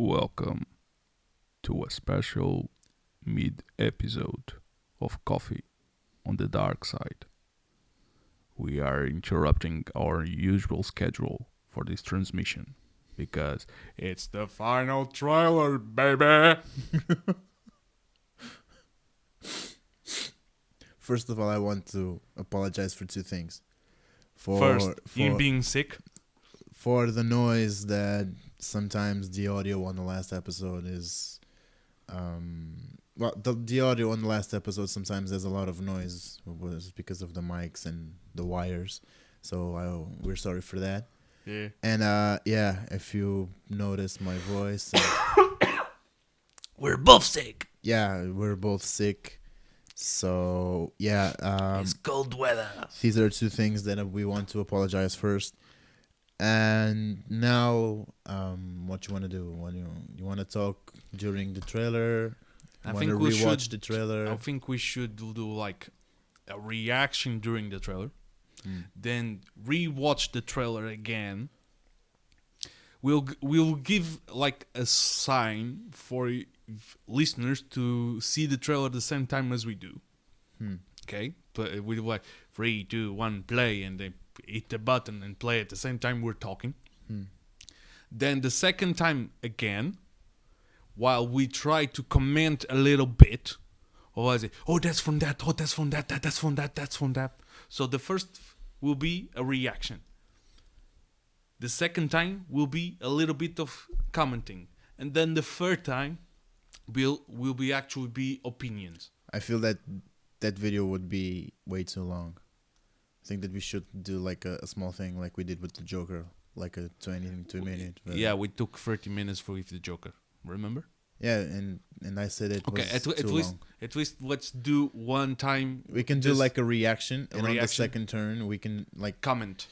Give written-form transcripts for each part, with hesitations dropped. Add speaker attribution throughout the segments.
Speaker 1: Welcome to a special mid-episode of Coffee on the Dark Side. We are interrupting our usual schedule for this transmission because it's the final trailer, baby!
Speaker 2: First of all, I want to apologize for two things.
Speaker 1: First, Ian being sick.
Speaker 2: For the noise that sometimes the audio on the last episode is... the audio on the last episode sometimes there's a lot of noise. It was because of the mics and the wires. So we're sorry for that.
Speaker 1: Yeah.
Speaker 2: And if you notice my voice...
Speaker 1: We're both sick.
Speaker 2: Yeah, we're both sick. So,
Speaker 1: It's cold weather.
Speaker 2: these are two things that we want to apologize first. And now, what you want to do? You want to talk during the trailer?
Speaker 1: I
Speaker 2: Want
Speaker 1: think
Speaker 2: to
Speaker 1: we
Speaker 2: rewatch
Speaker 1: should.
Speaker 2: the trailer?
Speaker 1: I think we should do like a reaction during the trailer, then rewatch the trailer again. We'll give like a sign for listeners to see the trailer at the same time as we do. Okay, but we like 3, 2, 1, play, and then hit the button and play at the same time we're talking. Then the second time again, while we try to comment a little bit, or I say, oh, that's from that, oh, that's from that, that's from that, that's from that. So the first will be a reaction. The second time will be a little bit of commenting, and then the third time will be actually be opinions.
Speaker 2: I feel that video would be way too long. I think that we should do like a small thing like we did with the Joker, like a 22 minute.
Speaker 1: Yeah, we took 30 minutes for the Joker. Remember?
Speaker 2: Yeah, and I said it was too long.
Speaker 1: At least let's do one time.
Speaker 2: We can do like a reaction, and on the
Speaker 1: reaction.
Speaker 2: second turn we can like
Speaker 1: comment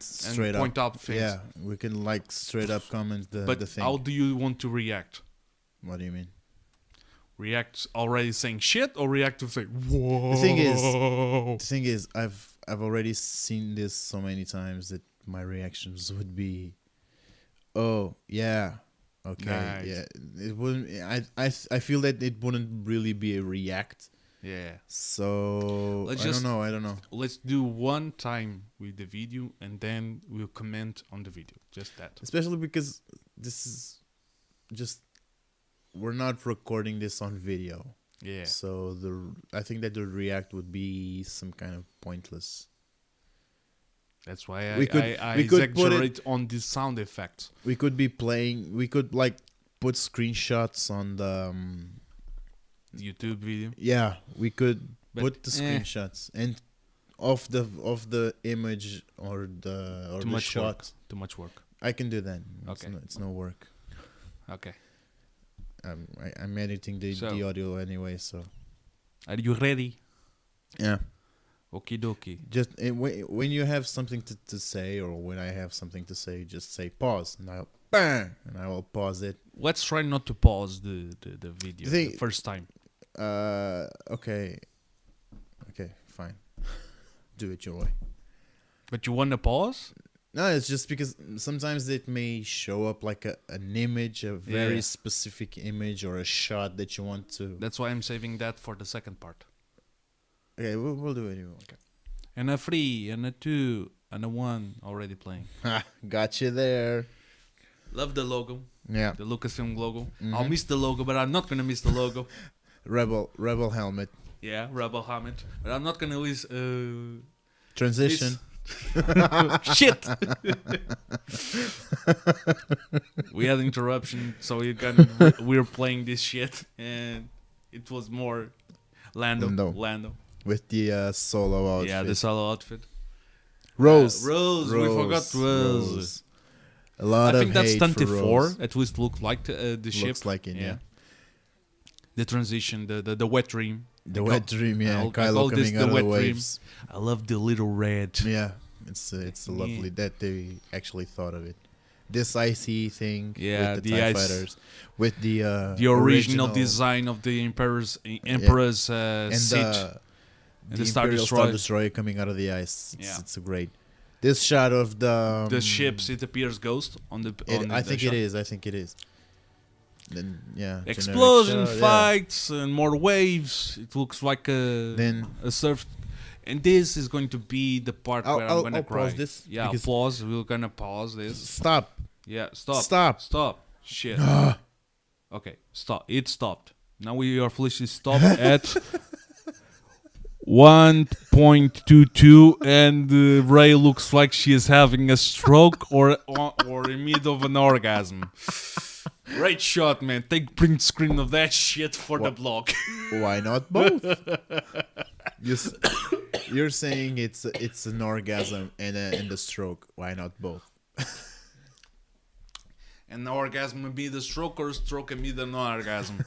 Speaker 2: straight
Speaker 1: and
Speaker 2: up.
Speaker 1: point out things.
Speaker 2: Yeah, we can like straight up comment the
Speaker 1: But
Speaker 2: thing.
Speaker 1: how do you want to react?
Speaker 2: What do you mean?
Speaker 1: React already saying shit, or react to say whoa?
Speaker 2: The thing is, I've already seen this so many times that my reactions would be, oh yeah, okay,
Speaker 1: Nice.
Speaker 2: yeah. It wouldn't. I feel that it wouldn't really be a react.
Speaker 1: Yeah.
Speaker 2: So
Speaker 1: Let's
Speaker 2: I
Speaker 1: just-
Speaker 2: don't know.
Speaker 1: Let's do one time with the video, and then we'll comment on the video. Just that.
Speaker 2: Especially because this is just, we're not recording this on video.
Speaker 1: Yeah.
Speaker 2: So I think that the react would be some kind of pointless.
Speaker 1: That's why
Speaker 2: We could
Speaker 1: I
Speaker 2: put it-
Speaker 1: exaggerate on the sound effects.
Speaker 2: We could be playing. We could like put screenshots on the.
Speaker 1: YouTube video.
Speaker 2: Yeah, we could
Speaker 1: But,
Speaker 2: put the screenshots and of the image or the
Speaker 1: Too much
Speaker 2: shot.
Speaker 1: work. Too much work.
Speaker 2: I can do that.
Speaker 1: Okay.
Speaker 2: It's no work.
Speaker 1: Okay.
Speaker 2: I'm editing the
Speaker 1: So-
Speaker 2: audio anyway, so
Speaker 1: Are you ready?
Speaker 2: yeah.
Speaker 1: Okie dokie.
Speaker 2: Just when you have something to say, or when I have something to say, just say pause, and I will pause it.
Speaker 1: Let's try not to pause the video the first time.
Speaker 2: Okay, fine. Do it your way.
Speaker 1: But you want to pause?
Speaker 2: No, it's just because sometimes it may show up like an image, a very
Speaker 1: Yeah.
Speaker 2: specific image or a shot that you want to.
Speaker 1: That's why I'm saving that for the second part.
Speaker 2: Okay, we'll do it anyway.
Speaker 1: And a 3, and a 2, and a 1 already playing.
Speaker 2: Ha, got you there.
Speaker 1: Love the logo,
Speaker 2: Yeah,
Speaker 1: the Lucasfilm logo.
Speaker 2: Mhm.
Speaker 1: I'll miss the logo, but I'm not gonna miss the logo.
Speaker 2: Rebel helmet
Speaker 1: Yeah, Rebel Helmet. But I'm not gonna lose.
Speaker 2: transition.
Speaker 1: Shit. We had interruption, so we're playing this shit, and it was more Lando.
Speaker 2: With the solo outfit.
Speaker 1: Yeah, the solo outfit.
Speaker 2: Rose.
Speaker 1: Rose. We forgot Rose.
Speaker 2: A lot
Speaker 1: I
Speaker 2: of
Speaker 1: think that's
Speaker 2: hate for
Speaker 1: Tante 4.
Speaker 2: Rose.
Speaker 1: At least looked like the ship.
Speaker 2: Looks like it, yeah.
Speaker 1: The transition, the wet dream.
Speaker 2: The wet dream, yeah.
Speaker 1: I
Speaker 2: Kylo
Speaker 1: call this
Speaker 2: coming
Speaker 1: the
Speaker 2: out of
Speaker 1: wet
Speaker 2: the
Speaker 1: dream.
Speaker 2: waves.
Speaker 1: I love the little red.
Speaker 2: Yeah, it's lovely that they actually thought of it. This icy thing
Speaker 1: Yeah,
Speaker 2: with the
Speaker 1: the
Speaker 2: TIE
Speaker 1: ice-
Speaker 2: fighters, with the
Speaker 1: Original design of the Emperor's
Speaker 2: and
Speaker 1: seat.
Speaker 2: the
Speaker 1: Star
Speaker 2: Imperial Star
Speaker 1: Destroyer.
Speaker 2: Destroyer coming out of the ice.
Speaker 1: Yeah.
Speaker 2: It's great. This shot of the
Speaker 1: The ships, it appears ghost on the.
Speaker 2: I think it is. then generic
Speaker 1: explosion,
Speaker 2: shot,
Speaker 1: fights, and more waves. It looks like
Speaker 2: Then
Speaker 1: a surf. And this is going to be the part where I'm gonna
Speaker 2: I'll
Speaker 1: cry.
Speaker 2: pause this.
Speaker 1: Yeah,
Speaker 2: because-
Speaker 1: pause. We're gonna pause this.
Speaker 2: Stop.
Speaker 1: Yeah, stop.
Speaker 2: Stop.
Speaker 1: Stop. Shit. Okay, stop. It stopped. Now we are officially stopped at 1.22, and Ray looks like she is having a stroke or in mid of an orgasm. Great shot, man. Take print screen of that shit for the blog.
Speaker 2: Why not both? You're saying it's an orgasm and a stroke. Why not both?
Speaker 1: An orgasm would be the stroke, or a stroke can be the orgasm.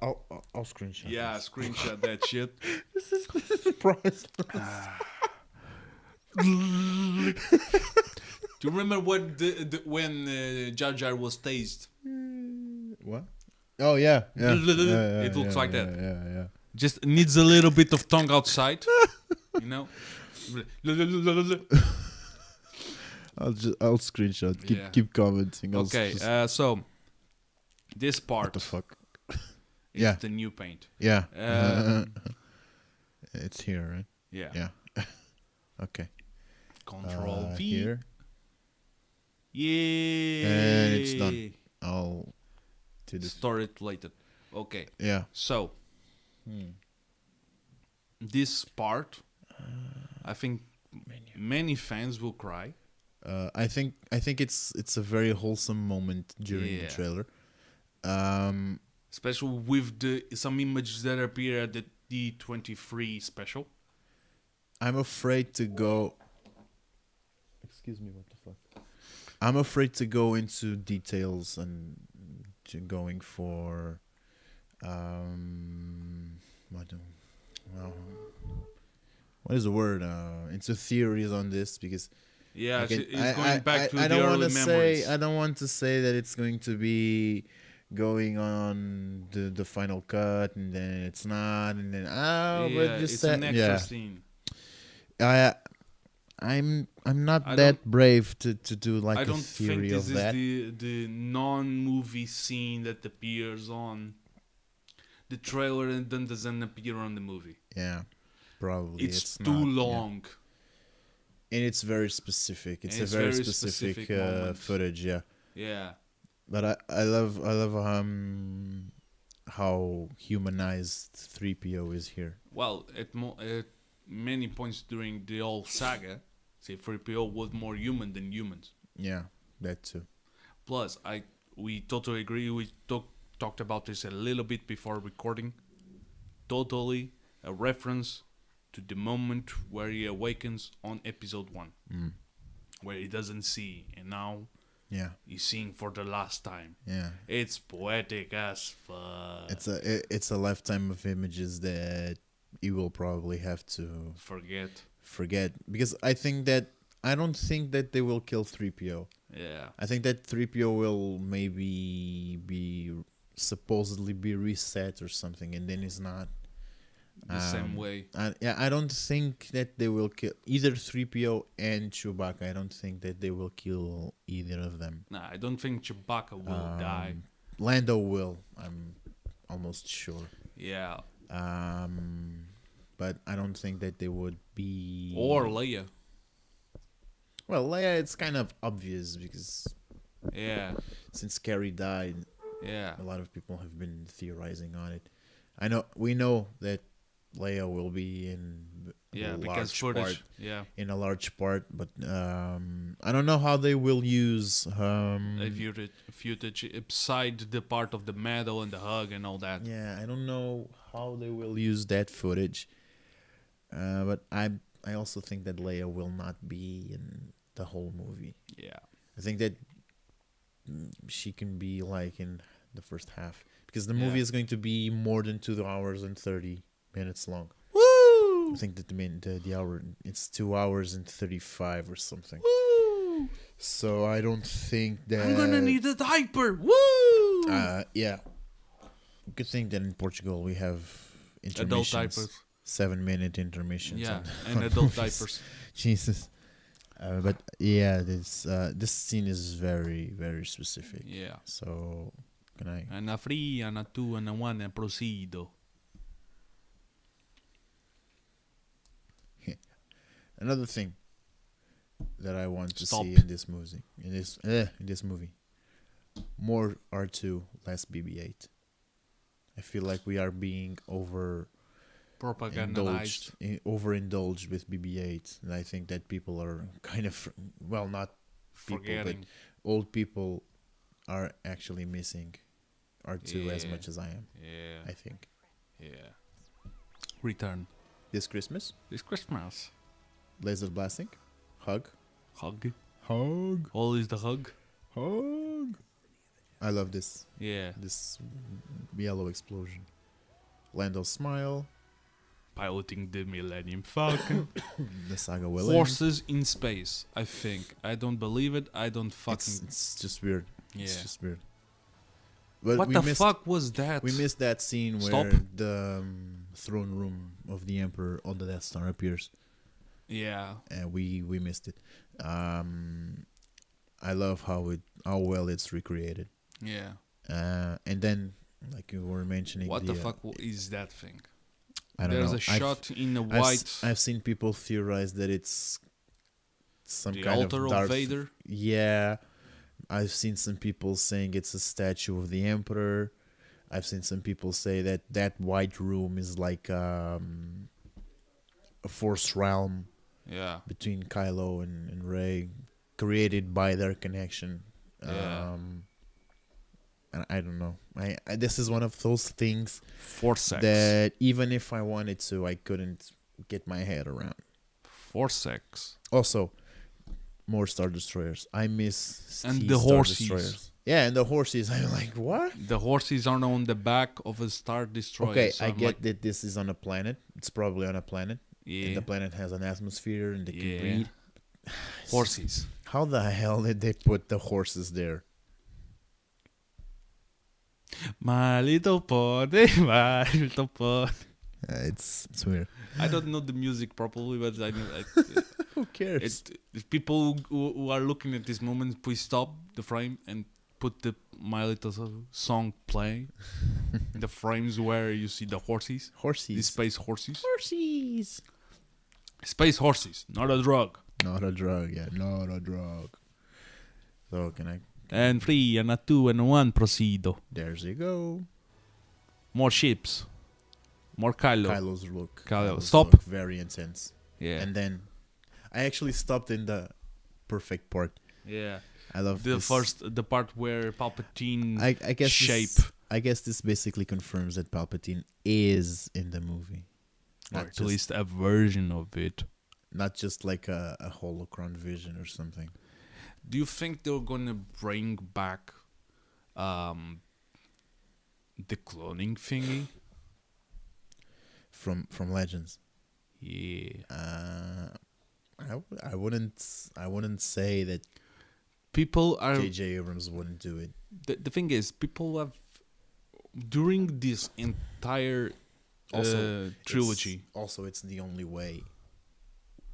Speaker 2: I'll screenshot.
Speaker 1: Yeah, screenshot that shit.
Speaker 2: This is priceless.
Speaker 1: Do you remember when Jar Jar was tased?
Speaker 2: What? Oh yeah.
Speaker 1: It looks like that.
Speaker 2: Yeah.
Speaker 1: Just needs a little bit of tongue outside, you know.
Speaker 2: I'll screenshot. Keep commenting.
Speaker 1: Okay. So this part.
Speaker 2: What the fuck?
Speaker 1: Is the new paint.
Speaker 2: Yeah. It's here, right?
Speaker 1: Yeah.
Speaker 2: Okay.
Speaker 1: Control V.
Speaker 2: Here.
Speaker 1: Yeah.
Speaker 2: And it's done. I'll do this.
Speaker 1: Store it later. Okay.
Speaker 2: Yeah.
Speaker 1: So this part, I think many fans will cry.
Speaker 2: I think it's a very wholesome moment during the trailer.
Speaker 1: Especially with some images that appear at the D23 special.
Speaker 2: I'm afraid to go. Excuse me, what the fuck? I'm afraid to go into details and going for what is the word? Into theories on this, because
Speaker 1: it's going back to
Speaker 2: I
Speaker 1: the
Speaker 2: don't
Speaker 1: early
Speaker 2: want to
Speaker 1: memories.
Speaker 2: say I don't want to say that it's going to be going on the final cut, and then it's not, and then but just
Speaker 1: it's an extra scene.
Speaker 2: I'm not that brave to do like
Speaker 1: I
Speaker 2: a
Speaker 1: don't
Speaker 2: theory
Speaker 1: think this
Speaker 2: of that.
Speaker 1: is the non-movie scene that appears on the trailer and then doesn't appear on the movie.
Speaker 2: Yeah, probably
Speaker 1: It's too
Speaker 2: not,
Speaker 1: long.
Speaker 2: And it's very specific. It's
Speaker 1: And
Speaker 2: a very specific
Speaker 1: moment.
Speaker 2: footage. Yeah.
Speaker 1: Yeah.
Speaker 2: But I love how humanized 3PO is here.
Speaker 1: Well, at many points during the whole saga, say 3PO was more human than humans.
Speaker 2: Yeah, that too.
Speaker 1: Plus, we totally agree. We talked about this a little bit before recording. Totally a reference to the moment where he awakens on episode 1, where he doesn't see, and now he's seeing for the last time.
Speaker 2: Yeah,
Speaker 1: it's poetic as fuck.
Speaker 2: It's a lifetime of images that you will probably have to forget, because I don't think that they will kill 3PO.
Speaker 1: Yeah,
Speaker 2: I think that 3PO will maybe supposedly be reset or something, and then it's not
Speaker 1: the same way.
Speaker 2: I don't think that they will kill either 3PO and Chewbacca. I don't think that they will kill either of them.
Speaker 1: Nah, I don't think Chewbacca will die.
Speaker 2: Lando will, I'm almost sure.
Speaker 1: Yeah.
Speaker 2: But I don't think that they would be...
Speaker 1: Or Leia.
Speaker 2: Well, Leia, it's kind of obvious, because since Carrie died, a lot of people have been theorizing on it. We know that Leia will be in a large part, but I don't know how they will use
Speaker 1: footage beside the part of the medal and the hug and all that.
Speaker 2: Yeah, I don't know how they will use that footage, but I also think that Leia will not be in the whole movie.
Speaker 1: Yeah,
Speaker 2: I think that she can be like in the first half, because the movie is going to be more than 2 hours and 30 minutes long.
Speaker 1: Woo!
Speaker 2: I think that the hour, it's 2 hours and 35 or something.
Speaker 1: Woo!
Speaker 2: So I don't think that
Speaker 1: I'm gonna need a diaper. Woo!
Speaker 2: Yeah. Good thing that in Portugal we have
Speaker 1: adult diapers,
Speaker 2: 7-minute intermissions.
Speaker 1: and adult diapers.
Speaker 2: Jesus. But yeah, this scene is very very specific.
Speaker 1: Yeah.
Speaker 2: So can I?
Speaker 1: And a three, and a two, and a one, and proceedo.
Speaker 2: Another thing that I want to
Speaker 1: Stop.
Speaker 2: see in this movie, more R2, less BB-8. I feel like we are being
Speaker 1: Propagandized.
Speaker 2: overindulged with BB-8, and I think that people are kind of not people,
Speaker 1: Forgetting.
Speaker 2: but old people are actually missing R2 as much as I am.
Speaker 1: Yeah.
Speaker 2: I think.
Speaker 1: Yeah. Return.
Speaker 2: This Christmas, laser blasting, hug.
Speaker 1: Always the hug.
Speaker 2: I love this.
Speaker 1: Yeah.
Speaker 2: This yellow explosion. Lando's smile.
Speaker 1: Piloting the Millennium Falcon.
Speaker 2: The saga will end.
Speaker 1: Horses in space. I think. I don't believe it. I don't fucking.
Speaker 2: It's just weird.
Speaker 1: Yeah.
Speaker 2: It's just weird. But
Speaker 1: What the fuck was that?
Speaker 2: We missed that scene
Speaker 1: Stop.
Speaker 2: where the throne room of the Emperor on the Death Star appears.
Speaker 1: Yeah.
Speaker 2: And we missed it. I love how well it's recreated.
Speaker 1: Yeah.
Speaker 2: And then, like you were mentioning,
Speaker 1: What the fuck is that thing?
Speaker 2: I don't
Speaker 1: There's
Speaker 2: know.
Speaker 1: a shot in a white.
Speaker 2: I've seen people theorize that it's some
Speaker 1: the
Speaker 2: kind
Speaker 1: altar
Speaker 2: of Darth
Speaker 1: Vader.
Speaker 2: Yeah, I've seen some people saying it's a statue of the Emperor. I've seen some people say that white room is like a force realm.
Speaker 1: Yeah.
Speaker 2: Between Kylo and Rey, created by their connection.
Speaker 1: Yeah.
Speaker 2: And I don't know. I this is one of those things
Speaker 1: Force X.
Speaker 2: that even if I wanted to, I couldn't get my head around.
Speaker 1: Force X.
Speaker 2: Also, more Star Destroyers. I miss
Speaker 1: And
Speaker 2: Star
Speaker 1: the horses.
Speaker 2: Destroyers. Yeah, and the horses. I'm like, what?
Speaker 1: The horses are on the back of a Star Destroyer.
Speaker 2: Okay,
Speaker 1: so
Speaker 2: I
Speaker 1: I'm
Speaker 2: get
Speaker 1: like,
Speaker 2: that this is on a planet. It's probably on a planet.
Speaker 1: Yeah.
Speaker 2: And the planet has an atmosphere and they can
Speaker 1: Yeah.
Speaker 2: breathe.
Speaker 1: Horses.
Speaker 2: How the hell did they put the horses there?
Speaker 1: My little pony, my little pony.
Speaker 2: It's weird.
Speaker 1: I don't know the music properly, but I know.
Speaker 2: Who cares?
Speaker 1: If people who are looking at this moment, please stop the frame and put the My Little song play. The frames where you see the horses. The space horses.
Speaker 2: Horses.
Speaker 1: Space horses, not a drug.
Speaker 2: Not a drug, yeah. Not a drug. So can I...
Speaker 1: And 3, and a 2, and a 1, proceedo.
Speaker 2: There's you go.
Speaker 1: More ships. More Kylo.
Speaker 2: Kylo's look.
Speaker 1: Stop.
Speaker 2: Look very intense.
Speaker 1: Yeah.
Speaker 2: And then I actually stopped in the perfect part.
Speaker 1: Yeah.
Speaker 2: I love
Speaker 1: the part where Palpatine
Speaker 2: I guess
Speaker 1: shape.
Speaker 2: I guess this basically confirms that Palpatine is in the movie.
Speaker 1: Or at least a version of it.
Speaker 2: Not just like a holocron vision or something.
Speaker 1: Do you think they're gonna bring back the cloning thingy
Speaker 2: from Legends?
Speaker 1: Yeah.
Speaker 2: I wouldn't say that
Speaker 1: people are
Speaker 2: J.J. Abrams wouldn't do it.
Speaker 1: The thing is, people have during this entire trilogy.
Speaker 2: It's the only way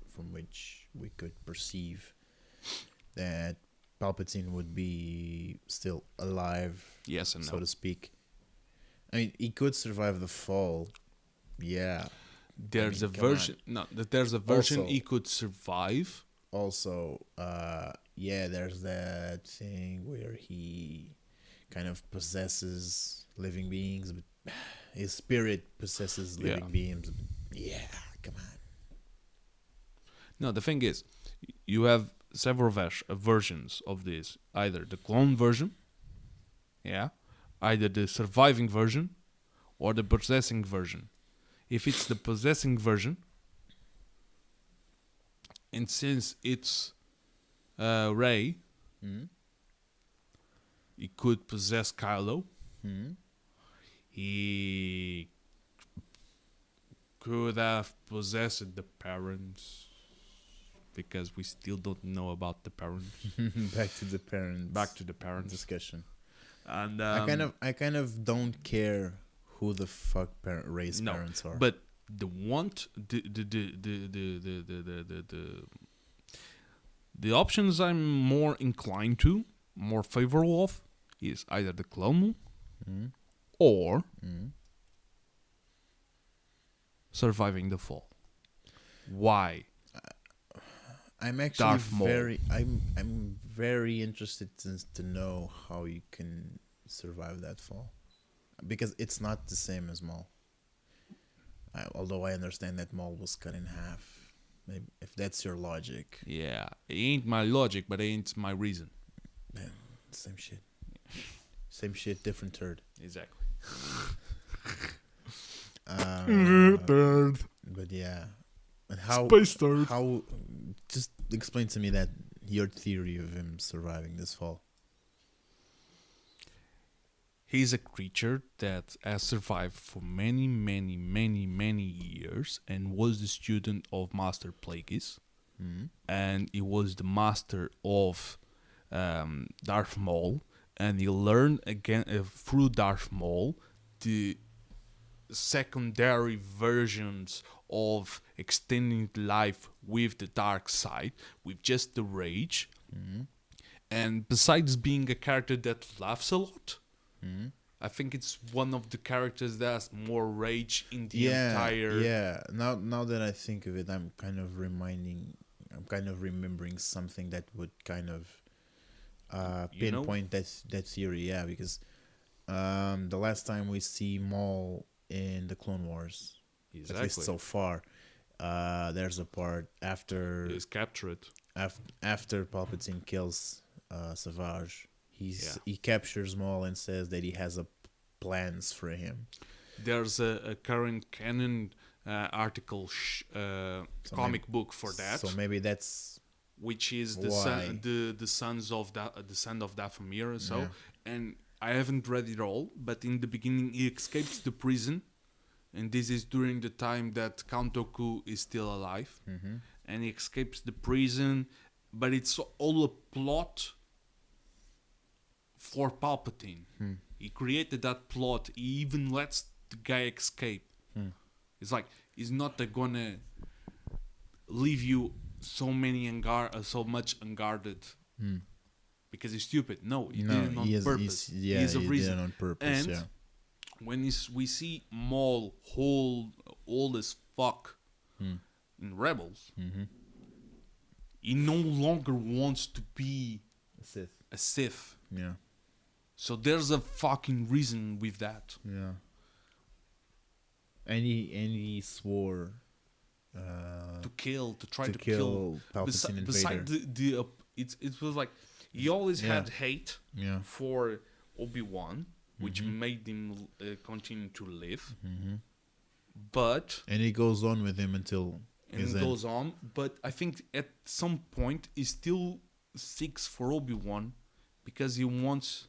Speaker 2: from which we could perceive that Palpatine would be still alive.
Speaker 1: Yes and
Speaker 2: so
Speaker 1: no.
Speaker 2: to speak. I mean, he could survive the fall. Yeah.
Speaker 1: There's a version. No, there's a version he could survive.
Speaker 2: Also, there's that thing where he kind of possesses living beings, but his spirit possesses living beings. Yeah, come on.
Speaker 1: No, the thing is, you have several versions of this. Either the clone version, either the surviving version, or the possessing version. If it's the possessing version, and since it's Rey, he could possess Kylo. He could have possessed the parents, because we still don't know about the parents.
Speaker 2: Back to the parents
Speaker 1: discussion.
Speaker 2: And I kind of don't care who the fuck Rey's parents are.
Speaker 1: But The options I'm more inclined to, more favorable of, is either the clone or surviving the fall. Why?
Speaker 2: I'm actually I'm very interested to know how you can survive that fall, because it's not the same as Maul. Although I understand that Maul was cut in half, maybe if that's your logic.
Speaker 1: Yeah, it ain't my logic, but it ain't my reason.
Speaker 2: Man, same shit. Same shit, different turd.
Speaker 1: Exactly.
Speaker 2: Turd. But yeah, and
Speaker 1: Space turd.
Speaker 2: How? Just explain to me that your theory of him surviving this fall.
Speaker 1: He's a creature that has survived for many, many, many, many years and was the student of Master Plagueis. And he was the master of Darth Maul. And he learned again through Darth Maul the secondary versions of extending life with the dark side, with just the rage. And besides being a character that laughs a lot, I think it's one of the characters that has more rage in the entire.
Speaker 2: Yeah. Now that I think of it, I'm kind of remembering something that would kind of pinpoint that theory. Yeah, because the last time we see Maul in the Clone Wars, at least so far, there's a part after
Speaker 1: he's captured.
Speaker 2: After Palpatine kills Savage, he captures Maul and says that he has plans for him.
Speaker 1: There's a current canon article, comic book for that.
Speaker 2: So maybe that's
Speaker 1: which is the son of Dathomir or so. And I haven't read it all, but in the beginning he escapes the prison, and this is during the time that Count Dooku is still alive, and he escapes the prison, but it's all a plot for Palpatine. He created that plot. He even lets the guy escape. It's like he's not gonna leave you so much unguarded because he's stupid. No, he did it on purpose. He has a reason.
Speaker 2: Did it on purpose.
Speaker 1: And when we see Maul old as fuck in Rebels, he no longer wants to be a Sith.
Speaker 2: Yeah.
Speaker 1: So there's a fucking reason with that.
Speaker 2: Yeah. And he swore
Speaker 1: to try to kill
Speaker 2: Palpatine and
Speaker 1: besides
Speaker 2: Vader.
Speaker 1: It was like he always had hate for Obi-Wan, which made him continue to live. But
Speaker 2: and it goes on with him until
Speaker 1: goes on. But I think at some point he still seeks for Obi-Wan because he wants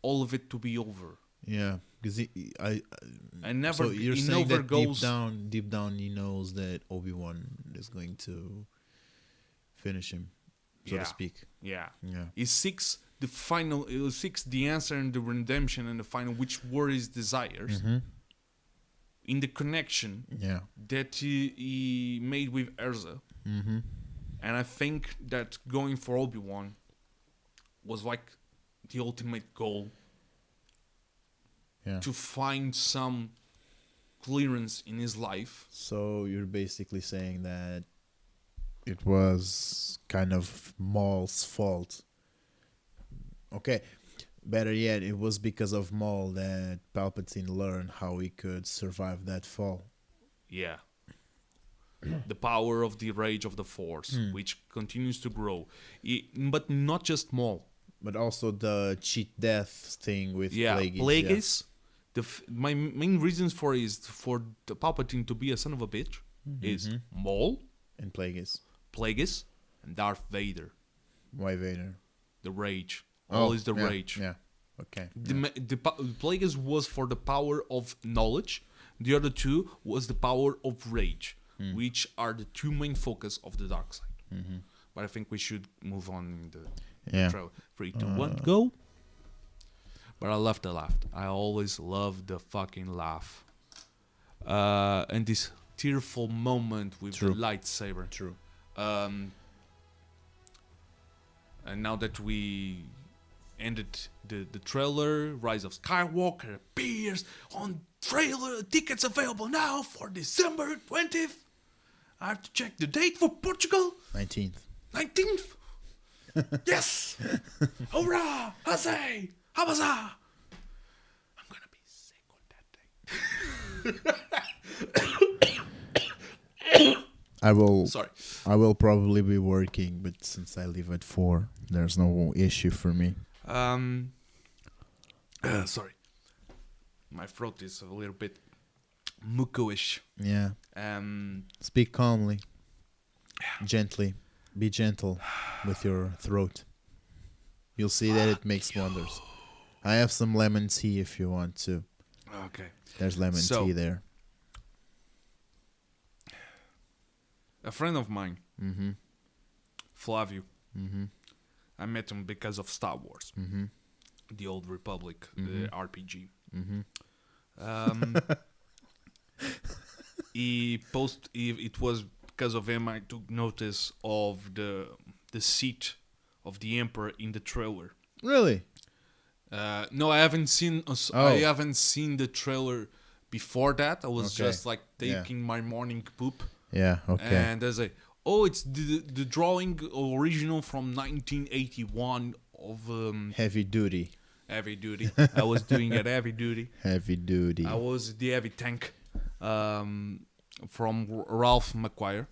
Speaker 1: all of it to be over.
Speaker 2: Yeah, because
Speaker 1: So you're saying that goes
Speaker 2: deep down, he knows that Obi-Wan is going to finish him, so to speak.
Speaker 1: Yeah. He seeks the answer and the redemption and the final, which were his desires, in the connection that he made with Erza. And I think that going for Obi-Wan was like the ultimate goal. To find some clearance in his life.
Speaker 2: So you're basically saying that it was kind of Maul's fault. Okay, better yet, it was because of Maul that Palpatine learned how he could survive that fall.
Speaker 1: Yeah. The power of the rage of the Force, which continues to grow. But not just Maul.
Speaker 2: But also the cheat death thing with Plagueis.
Speaker 1: Plagueis. My main reasons for the Palpatine to be a son of a bitch is Maul
Speaker 2: and
Speaker 1: Plagueis, and Darth Vader.
Speaker 2: Why Vader?
Speaker 1: The rage. All is the rage.
Speaker 2: Yeah. Okay.
Speaker 1: The Plagueis was for the power of knowledge. The other two was the power of rage, which are the two main focus of the dark side. But I think we should move on in the trail. 3, 2, 1, go. But I love the laugh. I always love the fucking laugh. And this tearful moment with the lightsaber.
Speaker 2: True.
Speaker 1: And now that we ended the trailer, Rise of Skywalker appears on trailer. Tickets available now for December 20th. I have to check the date for Portugal.
Speaker 2: 19th.
Speaker 1: 19th. Yes. Hurrah! Huzzay! Habaza! I'm gonna be sick on that day.
Speaker 2: I will.
Speaker 1: Sorry.
Speaker 2: I will probably be working, but since I leave at 4, there's no issue for me.
Speaker 1: Sorry. My throat is a little bit muco-ish.
Speaker 2: Yeah. Speak calmly.
Speaker 1: Yeah.
Speaker 2: Gently. Be gentle with your throat. You'll see that it makes wonders. I have some lemon tea if you want to.
Speaker 1: Okay.
Speaker 2: There's lemon tea there.
Speaker 1: A friend of mine,
Speaker 2: Mm-hmm.
Speaker 1: Flavio,
Speaker 2: Mm-hmm.
Speaker 1: I met him because of Star Wars,
Speaker 2: Mm-hmm.
Speaker 1: the Old Republic, the RPG.
Speaker 2: Mm-hmm.
Speaker 1: It was because of him I took notice of the seat of the Emperor in the trailer.
Speaker 2: Really?
Speaker 1: No, I haven't seen. I haven't seen the trailer before that. I was just like taking my morning poop.
Speaker 2: Yeah. Okay.
Speaker 1: And there's it's the drawing original from 1981 of
Speaker 2: Heavy duty.
Speaker 1: Heavy Duty. I was doing it heavy duty.
Speaker 2: Heavy duty.
Speaker 1: I was the heavy tank from Ralph McQuire.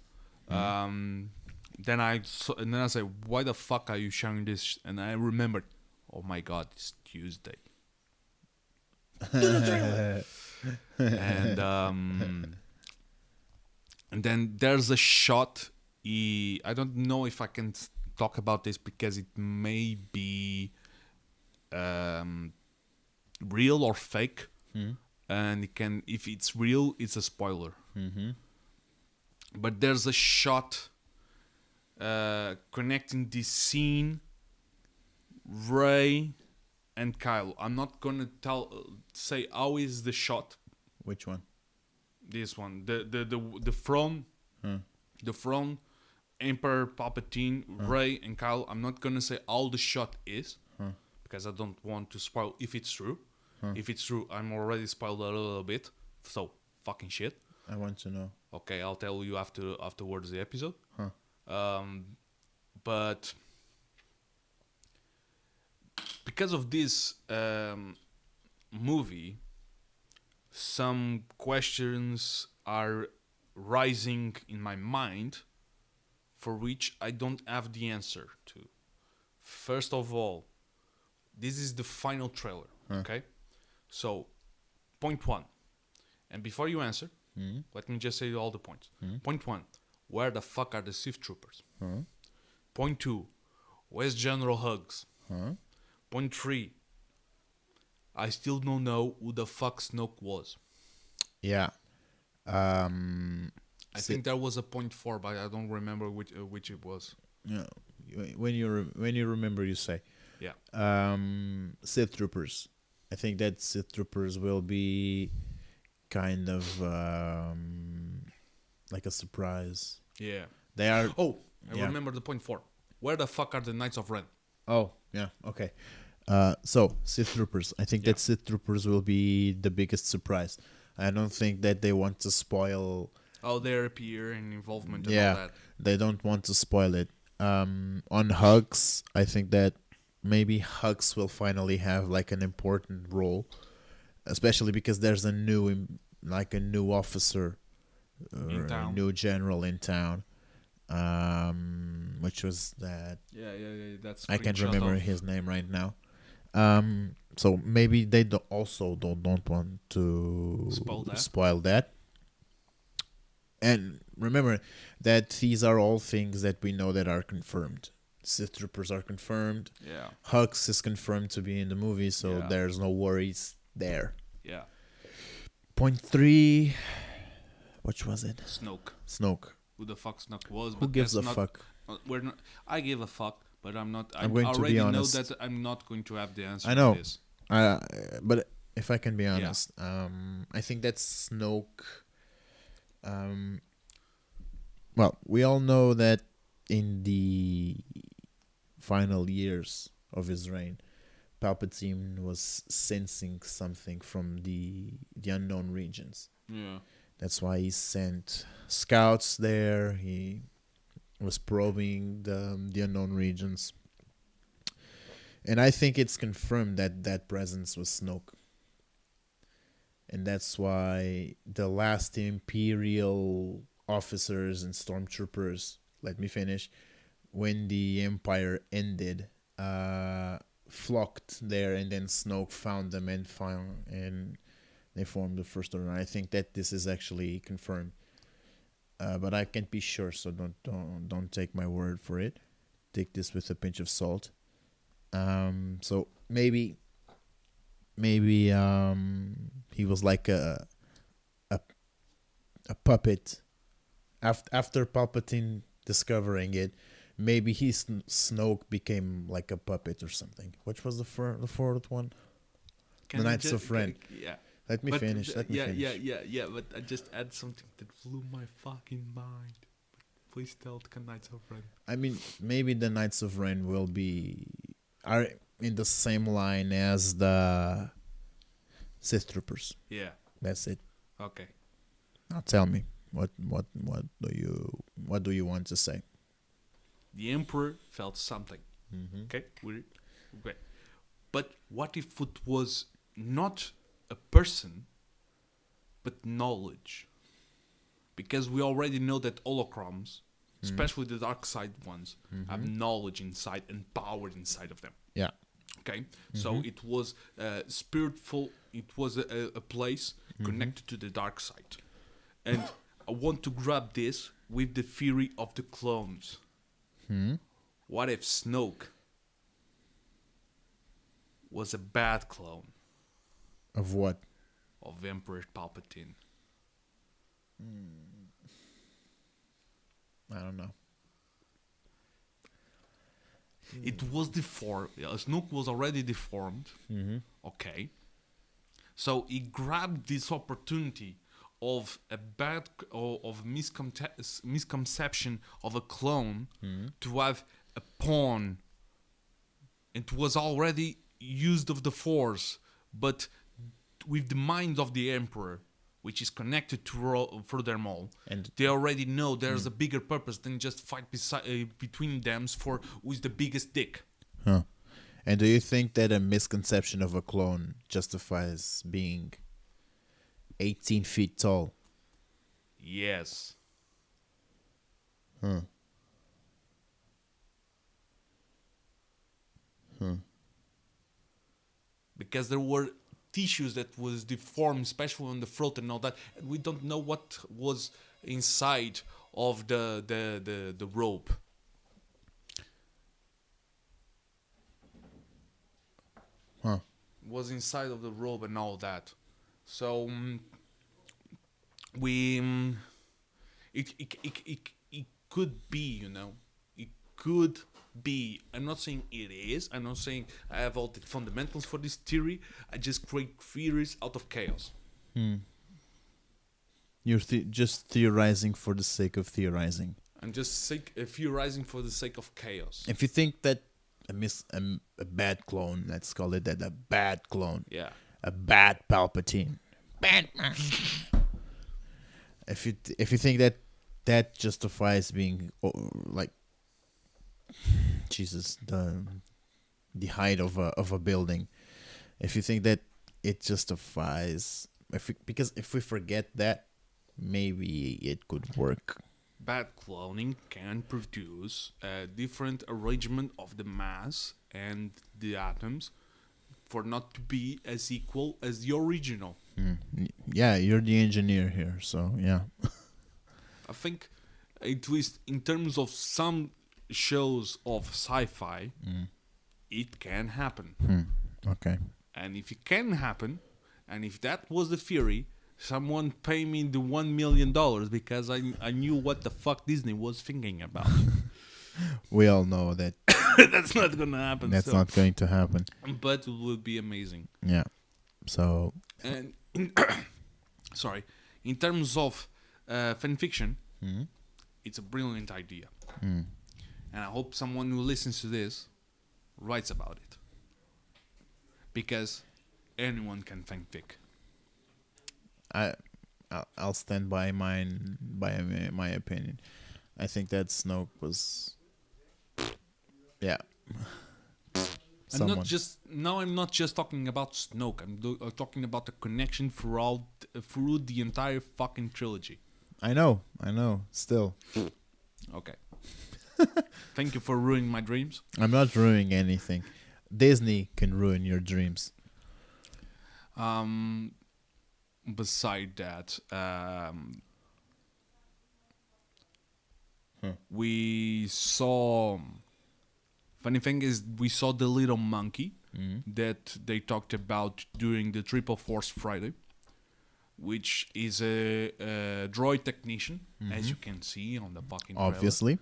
Speaker 1: Then I said, why the fuck are you showing this? And I remembered, oh my god, it's Tuesday. And then there's a shot. I don't know if I can talk about this because it may be real or fake. And if it's real, it's a spoiler. But there's a shot connecting this scene, Rey and Kylo. I'm not gonna say how is the shot.
Speaker 2: Which one?
Speaker 1: This one, the throne, the throne, Emperor Palpatine, Rey and Kylo. I'm not gonna say how the shot is because I don't want to spoil if it's true. If it's true, I'm already spoiled a little bit. So fucking shit.
Speaker 2: I want to know.
Speaker 1: Okay, I'll tell you afterwards the episode. But because of this movie, some questions are rising in my mind for which I don't have the answer to. First of all, this is the final trailer, okay? So, point one. And before you answer, let me just say all the points. Point one, where the fuck are the Sith troopers? Point two, where's General Hux? Point three, I still don't know who the fuck Snoke was.
Speaker 2: Yeah.
Speaker 1: I think there was a point four, but I don't remember which it was.
Speaker 2: Yeah. When you remember, you say.
Speaker 1: Yeah.
Speaker 2: Sith troopers. I think that Sith troopers will be kind of like a surprise.
Speaker 1: Yeah.
Speaker 2: They are.
Speaker 1: Oh, I remember the point four. Where the fuck are the Knights of Ren?
Speaker 2: Oh, yeah. Okay. So Sith troopers. I think that Sith troopers will be the biggest surprise. I don't think that they want to spoil.
Speaker 1: Oh, their appear and involvement and all that.
Speaker 2: They don't want to spoil it. On Hux, I think that maybe Hux will finally have like an important role, especially because there's a new officer, a new general in town, which was that. Yeah. That's. I can't remember his name right now. So maybe they don't want to spoil that. And remember that these are all things that we know that are confirmed. Sith troopers are confirmed.
Speaker 1: Yeah.
Speaker 2: Hux is confirmed to be in the movie, so there's no worries there.
Speaker 1: Yeah.
Speaker 2: Point three. Which was it? Snoke.
Speaker 1: Who the fuck Snoke was?
Speaker 2: Who gives a fuck?
Speaker 1: We're not. I give a fuck, but I'm not.
Speaker 2: I'm going to be honest.
Speaker 1: Know that I'm not going to have the answer.
Speaker 2: I know.
Speaker 1: To this.
Speaker 2: But if I can be honest, I think that Snoke. Well, we all know that in the final years of his reign, Palpatine was sensing something from the unknown regions.
Speaker 1: Yeah.
Speaker 2: That's why he sent scouts there. He was probing the unknown regions. And I think it's confirmed that presence was Snoke. And that's why the last Imperial officers and stormtroopers, let me finish, when the Empire ended, flocked there, and then Snoke found them and they formed the First Order. I think that this is actually confirmed, but I can't be sure, so don't take my word for it. Take this with a pinch of salt. So maybe he was like a puppet after Palpatine discovering it. Maybe Snoke became like a puppet or something. Which was the fourth one? The Knights of Ren.
Speaker 1: Yeah.
Speaker 2: Let me finish.
Speaker 1: Yeah. But I just add something that blew my fucking mind. Please tell the Knights of Ren.
Speaker 2: I mean, maybe the Knights of Ren are in the same line as the Sith Troopers.
Speaker 1: Yeah.
Speaker 2: That's it.
Speaker 1: Okay.
Speaker 2: Now tell me, what do you want to say?
Speaker 1: The Emperor felt something.
Speaker 2: Mm-hmm.
Speaker 1: Okay. But what if it was not a person, but knowledge? Because we already know that holocrons, especially the dark side ones, have knowledge inside and power inside of them.
Speaker 2: Yeah.
Speaker 1: Okay. So it was spiritful. It was a place connected to the dark side, and I want to grab this with the theory of the clones. What if Snoke was a bad clone?
Speaker 2: Of what?
Speaker 1: Of Emperor Palpatine.
Speaker 2: I don't know.
Speaker 1: It was deformed. Snoke was already deformed. Okay. So he grabbed this opportunity of a bad misconception of a clone to have a pawn. It was already used of the Force, but with the mind of the Emperor, which is connected to furthermore, and they already know there's a bigger purpose than just fight between them for who is the biggest dick.
Speaker 2: Huh. And do you think that a misconception of a clone justifies being 18 feet tall?
Speaker 1: Yes.
Speaker 2: Huh.
Speaker 1: Because there were tissues that was deformed, especially on the throat and all that, and we don't know what was inside of the robe.
Speaker 2: Huh.
Speaker 1: Was inside of the robe and all that. So it could be, you know, it could be. I'm not saying it is. I'm not saying I have all the fundamentals for this theory. I just create theories out of chaos.
Speaker 2: You're just theorizing for the sake of theorizing.
Speaker 1: I'm just theorizing for the sake of chaos.
Speaker 2: If you think that a bad clone, let's call it that, a bad clone.
Speaker 1: Yeah.
Speaker 2: A bad Palpatine. Batman. If you think that justifies being like Jesus, the height of a building. If you think that it justifies, because if we forget that, maybe it could work.
Speaker 1: Bad cloning can produce a different arrangement of the mass and the atoms for not to be as equal as the original.
Speaker 2: Yeah, you're the engineer here, so yeah.
Speaker 1: I think, at least in terms of some shows of sci-fi, it can happen.
Speaker 2: Okay.
Speaker 1: And if it can happen, and if that was the theory, someone pay me the $1 million because I knew what the fuck Disney was thinking about.
Speaker 2: We all know that
Speaker 1: that's not gonna happen.
Speaker 2: That's not going to happen.
Speaker 1: But it would be amazing.
Speaker 2: Yeah. So.
Speaker 1: And sorry, in terms of fan fiction, it's a brilliant idea. And I hope someone who listens to this writes about it. Because anyone can fanfic.
Speaker 2: I'll stand by my opinion. I think that Snoke was, yeah.
Speaker 1: I'm not just talking about Snoke. I'm talking about the connection through the entire fucking trilogy.
Speaker 2: I know. Still,
Speaker 1: okay. Thank you for ruining my dreams.
Speaker 2: I'm not ruining anything. Disney can ruin your dreams.
Speaker 1: Beside that, we saw. Funny thing is, we saw the little monkey that they talked about during the Triple Force Friday, which is a droid technician, as you can see on the fucking trailer.
Speaker 2: Obviously.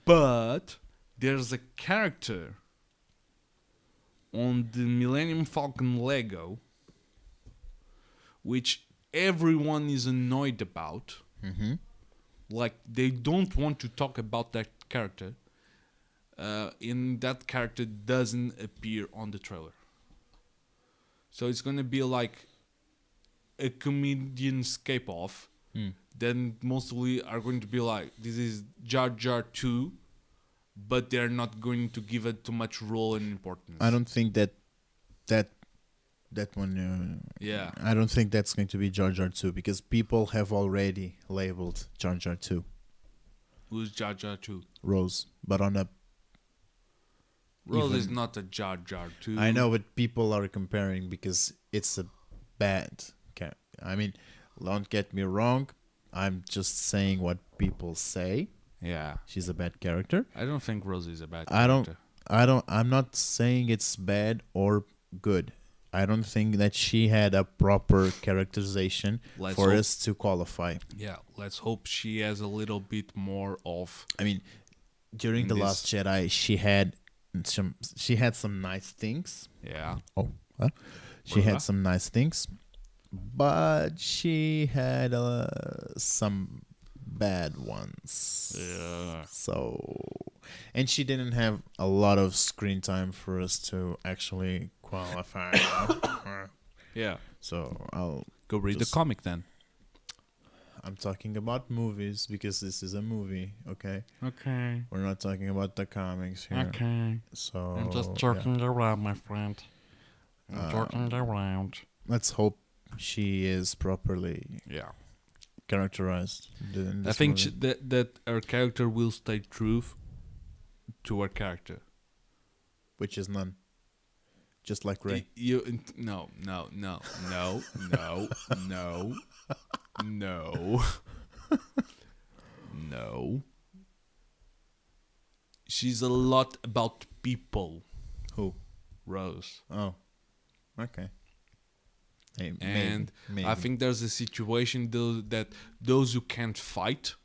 Speaker 1: But there's a character on the Millennium Falcon Lego which everyone is annoyed about. Like, they don't want to talk about that character. And that character doesn't appear on the trailer. So it's gonna be like a comedian escape off. Then mostly are going to be like, this is Jar Jar 2, but they're not going to give it too much role and importance.
Speaker 2: I don't think that one.
Speaker 1: Yeah.
Speaker 2: I don't think that's going to be Jar Jar 2 because people have already labeled Jar Jar 2.
Speaker 1: Who's Jar Jar 2?
Speaker 2: Rose, but on a.
Speaker 1: Rose is not a Jar Jar 2.
Speaker 2: I know, but people are comparing because it's a bad character. I mean, don't get me wrong. I'm just saying what people say.
Speaker 1: Yeah.
Speaker 2: She's a bad character.
Speaker 1: I don't think Rose is a bad character.
Speaker 2: I'm not saying it's bad or good. I don't think that she had a proper characterization for us to qualify.
Speaker 1: Yeah, let's hope she has a little bit more of.
Speaker 2: I mean, during The Last Jedi, she had some nice things.
Speaker 1: Yeah.
Speaker 2: Oh, huh? She had some nice things, but she had some bad ones.
Speaker 1: Yeah.
Speaker 2: So, and she didn't have a lot of screen time for us to actually qualify.
Speaker 1: Yeah.
Speaker 2: So I'll
Speaker 1: go read the comic then.
Speaker 2: I'm talking about movies because this is a movie, okay?
Speaker 1: Okay.
Speaker 2: We're not talking about the comics here.
Speaker 1: Okay.
Speaker 2: So
Speaker 1: I'm just joking around, my friend. I'm joking around.
Speaker 2: Let's hope she is properly characterized.
Speaker 1: I think that her character will stay true to her character,
Speaker 2: which is none. Just like Rey.
Speaker 1: No. No. She's a lot about people.
Speaker 2: Who?
Speaker 1: Rose.
Speaker 2: Oh. Okay.
Speaker 1: Maybe.
Speaker 2: Maybe.
Speaker 1: I think there's a situation that those who can't fight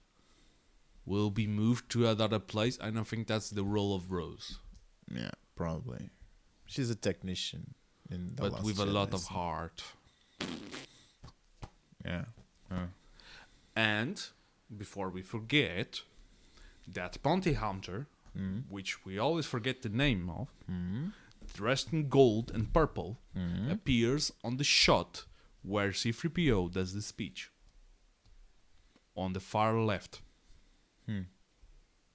Speaker 1: will be moved to another place. I don't think that's the role of Rose.
Speaker 2: Yeah, probably. She's a technician in the
Speaker 1: but with a lot of heart.
Speaker 2: Yeah.
Speaker 1: And before we forget, that bounty hunter, which we always forget the name of, dressed in gold and purple, appears on the shot where C-3PO does the speech. On the far left.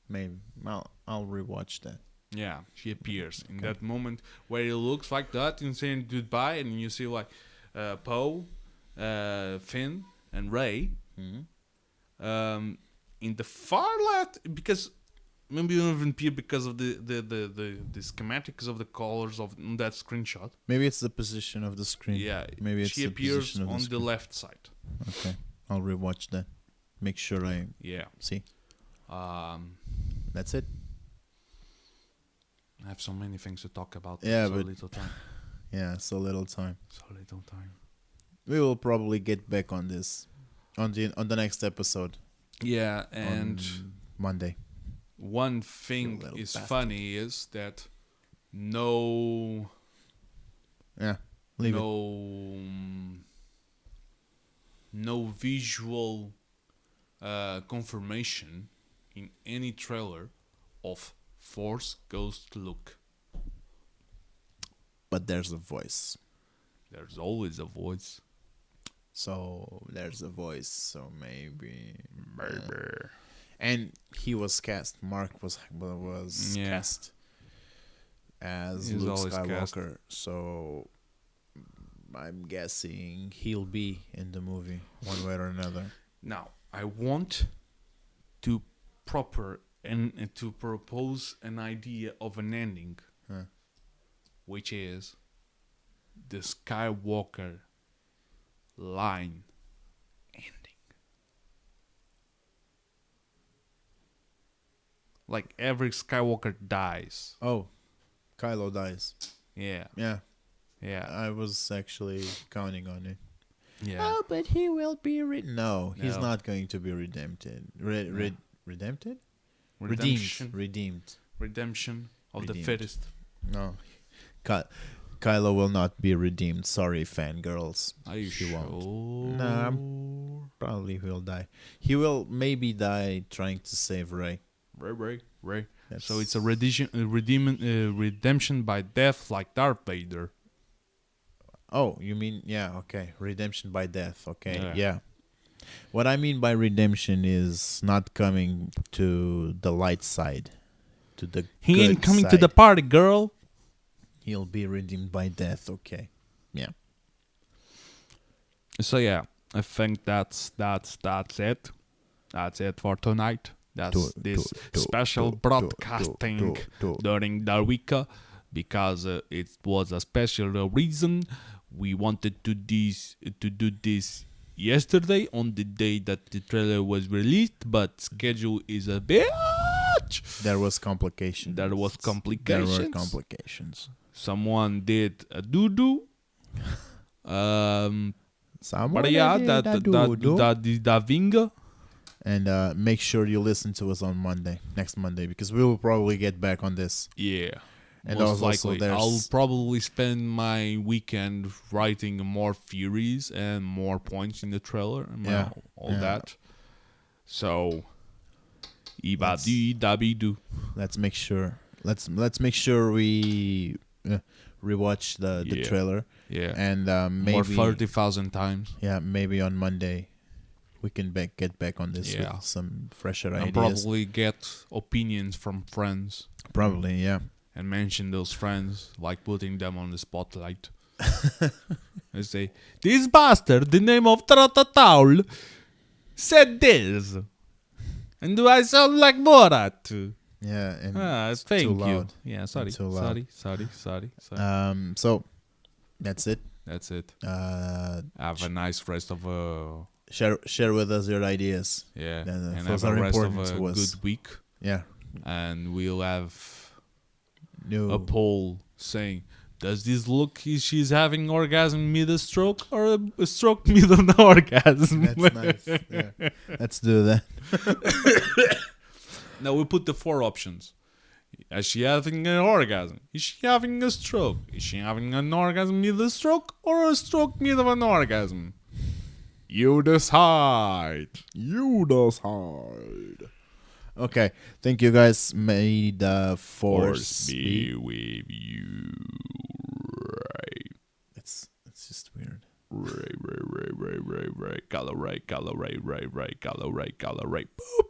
Speaker 2: Maybe. I'll rewatch that.
Speaker 1: Yeah, she appears in that moment where it looks like that and saying goodbye, and you see like Poe, Finn, and Rey. In the far left, because maybe you don't even appear because of the schematics of the colors of that screenshot.
Speaker 2: Maybe it's the position of the screen.
Speaker 1: Yeah,
Speaker 2: maybe it's
Speaker 1: she appears on the left side.
Speaker 2: Okay, I'll rewatch that. Make sure I see. That's it.
Speaker 1: I have so many things to talk about.
Speaker 2: Yeah,
Speaker 1: so
Speaker 2: but
Speaker 1: little time.
Speaker 2: Yeah, so little time.
Speaker 1: So little time.
Speaker 2: We will probably get back on this on the next episode.
Speaker 1: Yeah, and
Speaker 2: on Monday.
Speaker 1: One thing is funny is that no visual confirmation in any trailer of Force Ghost Luke.
Speaker 2: but there's a voice.
Speaker 1: There's always a voice.
Speaker 2: So there's a voice. So maybe. And he was cast. Mark was cast as
Speaker 1: He's
Speaker 2: Luke
Speaker 1: always
Speaker 2: Skywalker. So I'm guessing he'll be in the movie one way or another.
Speaker 1: Now, I want to to propose an idea of an ending, which is the Skywalker line ending. Like every Skywalker dies.
Speaker 2: Oh, Kylo dies.
Speaker 1: Yeah.
Speaker 2: Yeah.
Speaker 1: Yeah.
Speaker 2: I was actually counting on it.
Speaker 1: Yeah.
Speaker 2: Oh, but he will be No, he's not going to be redeemed. Redeemed?
Speaker 1: Redemption.
Speaker 2: Redeemed.
Speaker 1: Redemption of the
Speaker 2: Redeemed.
Speaker 1: fittest.
Speaker 2: No. Kylo will not be redeemed. Sorry, fangirls.
Speaker 1: Are you sure?
Speaker 2: Won't. Nah, probably will die. He will maybe die trying to save Rey.
Speaker 1: Ray. So it's a redemption by death, like Darth Vader.
Speaker 2: Oh, you mean, okay. Redemption by death. Okay, yeah. What I mean by redemption is not coming to the light side.
Speaker 1: He ain't coming to the party, girl.
Speaker 2: He'll be redeemed by death. Okay. Yeah.
Speaker 1: So yeah, I think that's it. That's it for tonight. That's this special broadcasting during the week because it was a special reason. We wanted to do this yesterday on the day that the trailer was released, but schedule is a bitch.
Speaker 2: There was complications.
Speaker 1: There were complications. Someone did a doo-doo.
Speaker 2: Someone
Speaker 1: but yeah, that is the thing.
Speaker 2: And make sure you listen to us on next Monday, because we will probably get back on this.
Speaker 1: Yeah.
Speaker 2: And
Speaker 1: most
Speaker 2: also
Speaker 1: likely. I'll probably spend my weekend writing more theories and more points in the trailer and that. So, ibadi-dabi-do.
Speaker 2: Let's make sure. Let's make sure we rewatch the trailer.
Speaker 1: Yeah.
Speaker 2: And maybe
Speaker 1: more 30,000 times.
Speaker 2: Yeah, maybe on Monday we can get back on this with some fresher ideas.
Speaker 1: And probably get opinions from friends.
Speaker 2: Probably, yeah.
Speaker 1: And mention those friends, like putting them on the spotlight. I say, this bastard, the name of Trotataul, said this. And do I sound like Borat?
Speaker 2: Yeah, and
Speaker 1: thank
Speaker 2: too
Speaker 1: you.
Speaker 2: Loud.
Speaker 1: Yeah, sorry. Sorry.
Speaker 2: So that's it.
Speaker 1: That's it. Have a nice rest of
Speaker 2: share with us your ideas.
Speaker 1: Yeah, and have a rest of a good week.
Speaker 2: Yeah,
Speaker 1: and we'll have a poll saying, does this look she's having orgasm mid a stroke or a stroke mid an orgasm?
Speaker 2: That's nice. Yeah. Let's do that.
Speaker 1: Now we put the 4 options. Is she having an orgasm? Is she having a stroke? Is she having an orgasm mid a stroke or a stroke mid of an orgasm? You decide.
Speaker 2: Okay, thank you guys. May the force
Speaker 1: be with you.
Speaker 2: It's just weird.
Speaker 1: Ray. Color Ray. Boop.